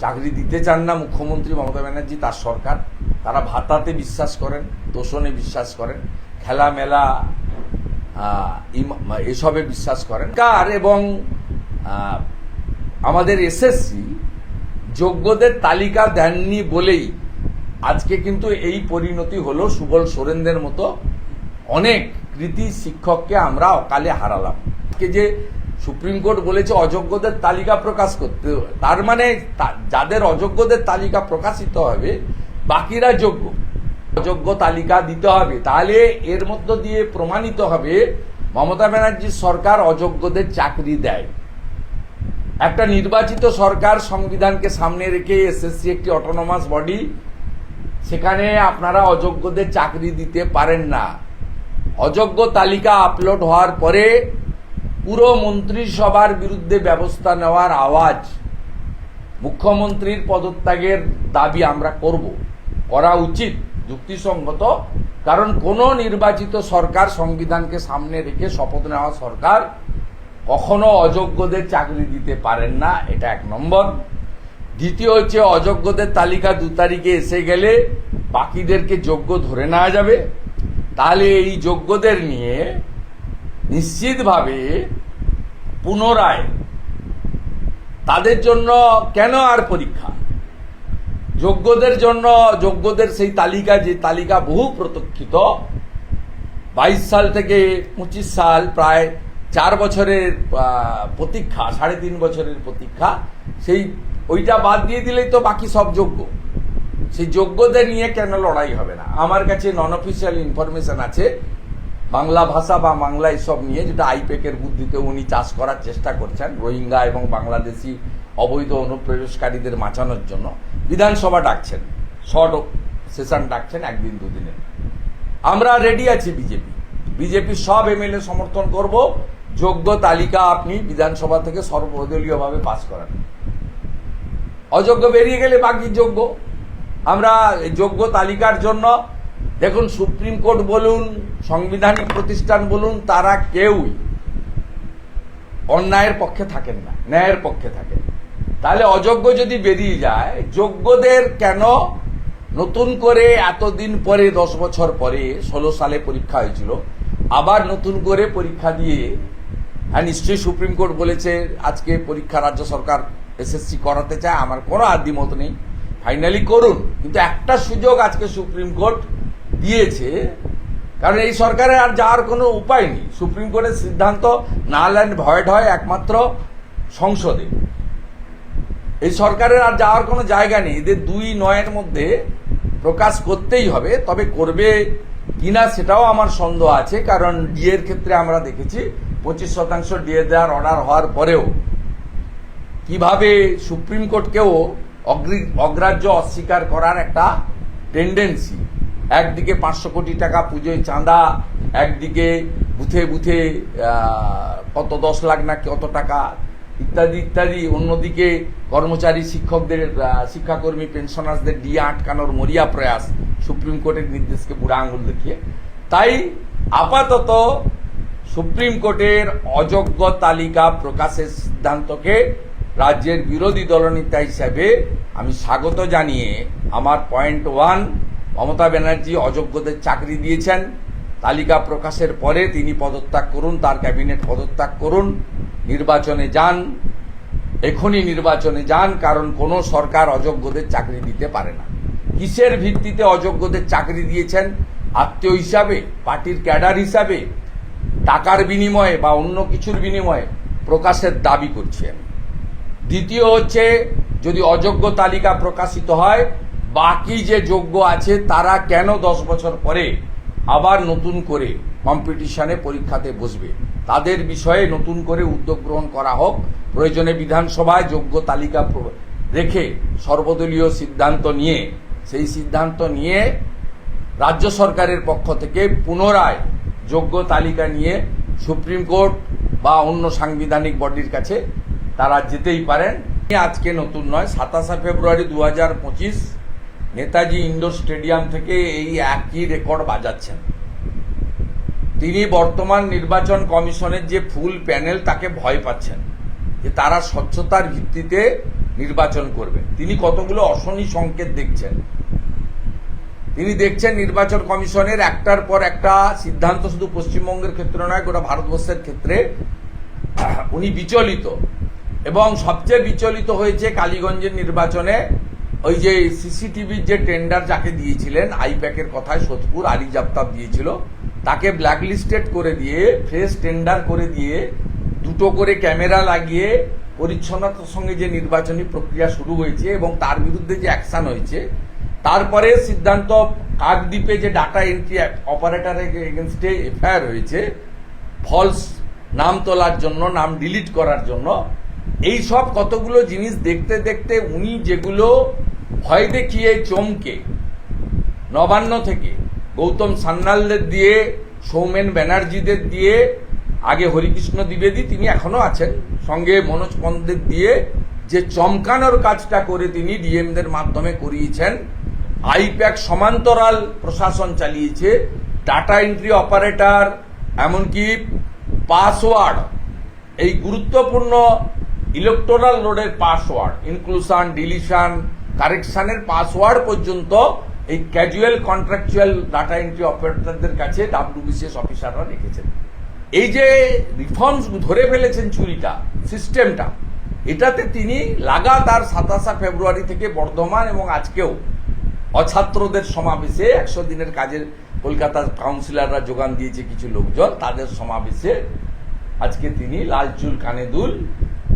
চাকরি দিতে চান না মুখ্যমন্ত্রী মমতা ব্যানার্জি, তার সরকার। তারা ভাতাতে বিশ্বাস করেন, তোষণে বিশ্বাস করেন, খেলামেলা এসবে বিশ্বাস করেন। কার এবং আমাদের এসএসসি যোগ্যদের তালিকা দেননি বলেই আজকে কিন্তু এই পরিণতি হলো। সুবল সোরেনদের মতো অনেক কৃতি শিক্ষককে আমরা অকালে হারালাম। আজকে যে সুপ্রিম কোর্ট বলেছে অযোগ্যদের তালিকা প্রকাশ করতে, তার মানে যাদের অযোগ্যদের তালিকা প্রকাশিত হবে বাকিরা যোগ্য। অযোগ্য তালিকা দিতে হবে, তাহলে এর মধ্য দিয়ে প্রমাণিত হবে মমতা ব্যানার্জির সরকার অযোগ্যদের চাকরি দেয়। একটা নির্বাচিত সরকার, সংবিধানকে সামনে রেখে এসএসসি একটি অটোনমাস বডি, সেখানে আপনারা অযোগ্যদের চাকরি দিতে পারেন না। অযোগ্য তালিকা আপলোড হওয়ার পরে পুরো মন্ত্রিসভার বিরুদ্ধে ব্যবস্থা নেওয়ার আওয়াজ, মুখ্যমন্ত্রীর পদত্যাগের দাবি আমরা করা উচিত, যুক্তিসঙ্গত। কারণ কোন নির্বাচিত সরকার, সংবিধানকে সামনে রেখে শপথ নেওয়া সরকার কখনো অযোগ্যদের চাকরি দিতে পারেন না, এটা এক নম্বর। দ্বিতীয় হচ্ছে, অযোগ্যদের তালিকা 2 তারিখে এসে গেলে বাকিদেরকে যোগ্য ধরে নেওয়া যাবে। তাহলে এই যোগ্যদের নিয়ে নিশ্চিতভাবে পুনরায় তাদের জন্য কেন আর পরীক্ষা? যোগ্যদের জন্য, যোগ্যদের সেই তালিকা, যে তালিকা বহু প্রতীক্ষিত, 22 সাল থেকে 25 সাল, প্রায় 4 বছরের প্রতীক্ষা, 3.5 বছরের প্রতীক্ষা, ওইটা বাদ দিয়ে দিলেই তো বাকি সব যোগ্য। সেই যোগ্যদের নিয়ে কেন লড়াই হবে না? আমার কাছে নন অফিসিয়াল ইনফরমেশন আছে বাংলা ভাষা বা বাংলা এসব নিয়ে, যেটা আইপ্যাকের বুদ্ধিতে উনি চাষ করার চেষ্টা করছেন রোহিঙ্গা এবং বাংলাদেশি অবৈধ অনুপ্রবেশকারীদের বাঁচানোর জন্য। বিধানসভা ডাকছেন, শর্ট সেশন ডাকছেন 1 দিন 2 দিনের। আমরা রেডি আছি, বিজেপি সব এমএলএ সমর্থন করব। যোগ্য তালিকা আপনি বিধানসভা থেকে সর্বদলীয়ভাবে পাস করান। অযোগ্য বেরিয়ে গেলে বাকি যোগ্য। আমরা যোগ্য তালিকার জন্য, দেখুন, সুপ্রিম কোর্ট বলুন, সাংবিধানিক প্রতিষ্ঠান বলুন, তারা কেউই অন্যায়ের পক্ষে থাকেন না, ন্যায়ের পক্ষে থাকেন। তাহলে অযোগ্য যদি বেরিয়ে যায়, যোগ্যদের কেন নতুন করে এতদিন পরে, 10 বছর পরে, 16 সালে পরীক্ষা হয়েছিল, আবার নতুন করে পরীক্ষা দিয়ে? হ্যাঁ, নিশ্চয়ই সুপ্রিম কোর্ট বলেছে আজকে পরীক্ষা রাজ্য সরকার এসএসসি করাতে চায়, আমার কোনো আদিমত নেই, ফাইনালি করুন। কিন্তু একটা সুযোগ আজকে সুপ্রিম কোর্ট দিয়েছে, কারণ এই সরকারের আর যাওয়ার কোনো উপায় নেই। সুপ্রিম কোর্টের সিদ্ধান্ত নাল অ্যান্ড ভয়েড হয় একমাত্র সংসদে। এই সরকারের আর যাওয়ার কোনো জায়গা নেই। এদের 2-9 মধ্যে প্রকাশ করতেই হবে। তবে করবে কিনা সেটাও আমার সন্দেহ আছে, কারণ ডিএর ক্ষেত্রে আমরা দেখেছি 25% ডিএ দেওয়ার অর্ডার হওয়ার পরেও কিভাবে সুপ্রিম কোর্টকেও অগ্রাহ্য অস্বীকার করার একটা টেন্ডেন্সি। একদিকে 500 কোটি টাকা পুজোয় চাঁদা, একদিকে বুথে বুথে কত 10 লাখ না কত টাকা ইত্যাদি ইত্যাদি, অন্যদিকে কর্মচারী শিক্ষকদের, শিক্ষাকর্মী পেনশনার্সদের ডিএ আটকানোর মরিয়া প্রয়াস সুপ্রিম কোর্টের নির্দেশকে বুড়া আঙুল দেখিয়ে। তাই আপাতত সুপ্রিম কোর্টের অযোগ্য তালিকা প্রকাশের সিদ্ধান্তকে রাজ্যের বিরোধী দলনেতা হিসাবে আমি স্বাগত জানিয়ে, আমার পয়েন্ট 1, মমতা ব্যানার্জি অযোগ্যদের চাকরি দিয়েছেন। তালিকা প্রকাশের পরে তিনি পদত্যাগ করুন, তার ক্যাবিনেট পদত্যাগ করুন, নির্বাচনে যান, এখনই নির্বাচনে যান। কারণ কোনো সরকার অযোগ্যদের চাকরি দিতে পারে না। কিসের ভিত্তিতে অযোগ্যদের চাকরি দিয়েছেন? আত্মীয় হিসাবে, পার্টির ক্যাডার হিসাবে, টাকার বিনিময়ে বা অন্য কিছুর বিনিময়ে? প্রকাশের দাবি করছি আমি। দ্বিতীয় হচ্ছে, যদি অযোগ্য তালিকা প্রকাশিত হয়, বাকি যে যোগ্য আছে তারা কেন 10 বছর পরে আবার নতুন করে কম্পিটিশনে পরীক্ষাতে বসবে? তাদের বিষয়ে নতুন করে উদ্যোগ গ্রহণ করা হোক। প্রয়োজনে বিধানসভায় যোগ্য তালিকা রেখে সর্বদলীয় সিদ্ধান্ত নিয়ে, সেই সিদ্ধান্ত নিয়ে রাজ্য সরকারের পক্ষ থেকে পুনরায় যোগ্য তালিকা নিয়ে সুপ্রিম কোর্ট বা অন্য সাংবিধানিক বডির কাছে তারা যেতেই পারেন। আজকে নতুন নয়, 27 ফেব্রুয়ারি 2025 নেতাজি ইন্ডোর স্টেডিয়াম থেকে এই একই রেকর্ড বাজাচ্ছেন। তিনি বর্তমান নির্বাচন কমিশনের যে ফুল প্যানেল, তাকে ভয় পাচ্ছেন যে তারা স্বচ্ছতার ভিত্তিতে নির্বাচন করবেন। তিনি কতগুলো অশনি সংকেত দেখছেন। তিনি দেখছেন নির্বাচন কমিশনের একটার পর একটা সিদ্ধান্ত শুধু পশ্চিমবঙ্গের ক্ষেত্রে নয়, গোটা ভারতবর্ষের ক্ষেত্রে উনি বিচলিত। এবং সবচেয়ে বিচলিত হয়েছে কালীগঞ্জের নির্বাচনে ওই যে সিসিটিভির যে টেন্ডার যাকে দিয়েছিলেন, আইপ্যাকের কথায় সোদপুর আলী জাপ্তাব দিয়েছিল, তাকে ব্ল্যাকলিস্টেড করে দিয়ে ফ্রেশ টেন্ডার করে দিয়ে দুটো করে ক্যামেরা লাগিয়ে পরিচ্ছন্নতার সঙ্গে যে নির্বাচনী প্রক্রিয়া শুরু হয়েছে এবং তার বিরুদ্ধে যে অ্যাকশন হয়েছে, তারপরে সিদ্ধান্ত কাকদ্বীপে যে ডাটা এন্ট্রি অপারেটরের এগেনস্টে এফআইআর হয়েছে ফলস নাম তোলার জন্য, নাম ডিলিট করার জন্য, এই সব কতগুলো জিনিস দেখতে দেখতে উনি যেগুলো ভয় দেখিয়ে চমকে নবান্ন থেকে গৌতম সান্যালদের দিয়ে, সৌমেন ব্যানার্জিদের দিয়ে, আগে হরিকৃষ্ণ দ্বিবেদী তিনি এখনো আছেন, সঙ্গে মনোজ পন্থের দিয়ে যে চমকানোর কাজটা করে তিনি ডিএমদের মাধ্যমে করিয়েছেন, আইপ্যাক সমান্তরাল প্রশাসন চালিয়েছে, ডাটা এন্ট্রি অপারেটর, এমনকি পাসওয়ার্ড, এই গুরুত্বপূর্ণ ইলেকটোরাল রোডের পাসওয়ার্ড, ইনক্লুশন, ডিলিশন, কারেকশনের পাসওয়ার্ড পর্যন্ত এই ক্যাজুয়াল কন্ট্রাকচুয়াল ডাটা এন্ট্রি অপারেটরদের কাছে ডাব্লিউবিসিএস অফিসাররা রেখেছেন। এই যে রিফর্মস ধরে ফেলেছেন চুরিটা, সিস্টেমটা, এটাতে তিনি লাগাতার 27 ফেব্রুয়ারি থেকে বর্ধমান এবং আজকেও অছাত্রদের সমাবেশে 100 দিনের কাজের কলকাতার কাউন্সিলররা যোগান দিয়েছে কিছু লোকজন, তাদের সমাবেশে আজকে তিনি লাল চুল কানে দুল,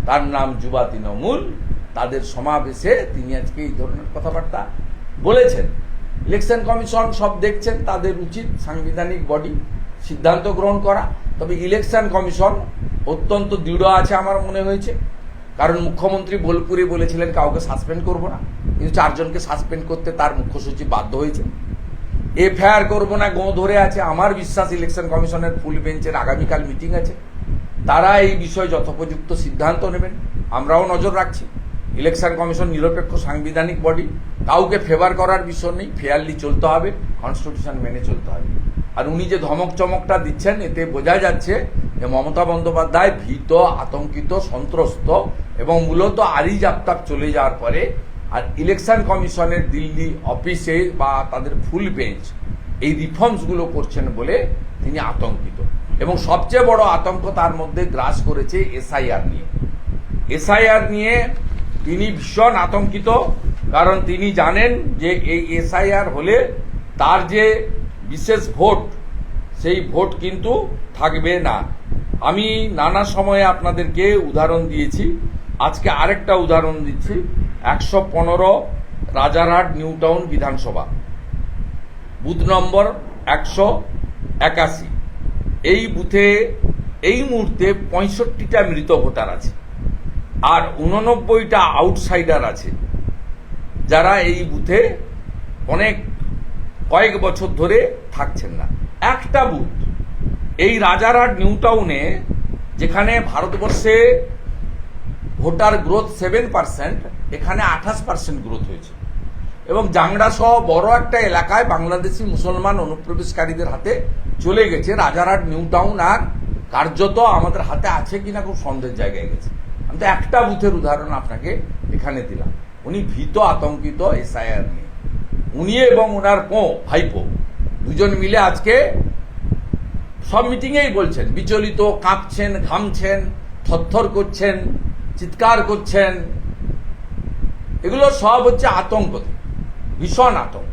তার নাম যুবা তৃণমূল, তাদের সমাবেশে তিনি আজকে এই ধরনের কথাবার্তা বলেছেন। ইলেকশন কমিশন সব দেখছেন, তাদের উচিত সাংবিধানিক বডি সিদ্ধান্ত গ্রহণ করা। তবে ইলেকশন কমিশন অত্যন্ত দৃঢ় আছে আমার মনে হয়েছে, কারণ মুখ্যমন্ত্রী বোলপুরে বলেছিলেন কাউকে সাসপেন্ড করব না, কিন্তু 4 জনকে সাসপেন্ড করতে তার মুখ্য সচিব বাধ্য হয়েছে। এফআইআর করবো না গো ধরে আছে। আমার বিশ্বাস ইলেকশন কমিশনের ফুল বেঞ্চের আগামীকাল মিটিং আছে, তারা এই বিষয়ে যথোপযুক্ত সিদ্ধান্ত নেবেন। আমরাও নজর রাখছি। ইলেকশন কমিশন নিরপেক্ষ সাংবিধানিক বডি, কাউকে ফেভার করার বিষয় নেই, ফেয়ারলি চলতে হবে, কনস্টিটিউশন মেনে চলতে হবে। আর উনি যে ধমক চমকটা দিচ্ছেন, এতে বোঝা যাচ্ছে যে মমতা বন্দ্যোপাধ্যায় ভীত, আতঙ্কিত, সন্ত্রস্ত, এবং মূলত আলী জাপ্তাব চলে যাওয়ার পরে আর ইলেকশন কমিশনের দিল্লি অফিসে বা তাদের ফুল বেঞ্চ এই রিফর্মসগুলো করছেন বলে তিনি আতঙ্কিত। এবং সবচেয়ে বড় আতঙ্ক তার মধ্যে গ্রাস করেছে এসআইআর নিয়ে। এসআইআর নিয়ে তিনি ভীষণ আতঙ্কিত, কারণ তিনি জানেন যে এই এসআইআর হলে তার যে বিশেষ ভোট, সেই ভোট কিন্তু থাকবে না। আমি নানা সময়ে আপনাদেরকে উদাহরণ দিয়েছি, আজকে আরেকটা উদাহরণ দিচ্ছি। 115 রাজারহাট নিউ টাউন বিধানসভা, বুথ নম্বর 181, এই বুথে এই মুহূর্তে 65টা মৃত ভোটার আছে আর 89টা আউটসাইডার আছে, যারা এই বুথে কয়েক বছর ধরে থাকছেন না। একটা বুথ এই রাজারহাট নিউ টাউনে, যেখানে ভারতবর্ষে ভোটার গ্রোথ 7%, এখানে 28% গ্রোথ হয়েছে। এবং জাংড়া সহ বড় একটা এলাকায় বাংলাদেশি মুসলমান অনুপ্রবেশকারীদের হাতে চলে গেছে। রাজারহাট নিউ টাউন আর কার্যত আমাদের হাতে আছে কিনা খুব সন্দেহের জায়গায় গেছে। আমি তো একটা বুথের উদাহরণ আপনাকে এখানে দিলাম। উনি ভীত, আতঙ্কিত এসআইআর নিয়ে। উনি এবং ওনার ভাইপো দুজন মিলে আজকে সব মিটিংয়েই বলছেন, বিচলিত, কাঁপছেন, ঘামছেন, থরথর করছেন, চিৎকার করছেন। এগুলো সব হচ্ছে আতঙ্ক, ভীষণ আতঙ্ক।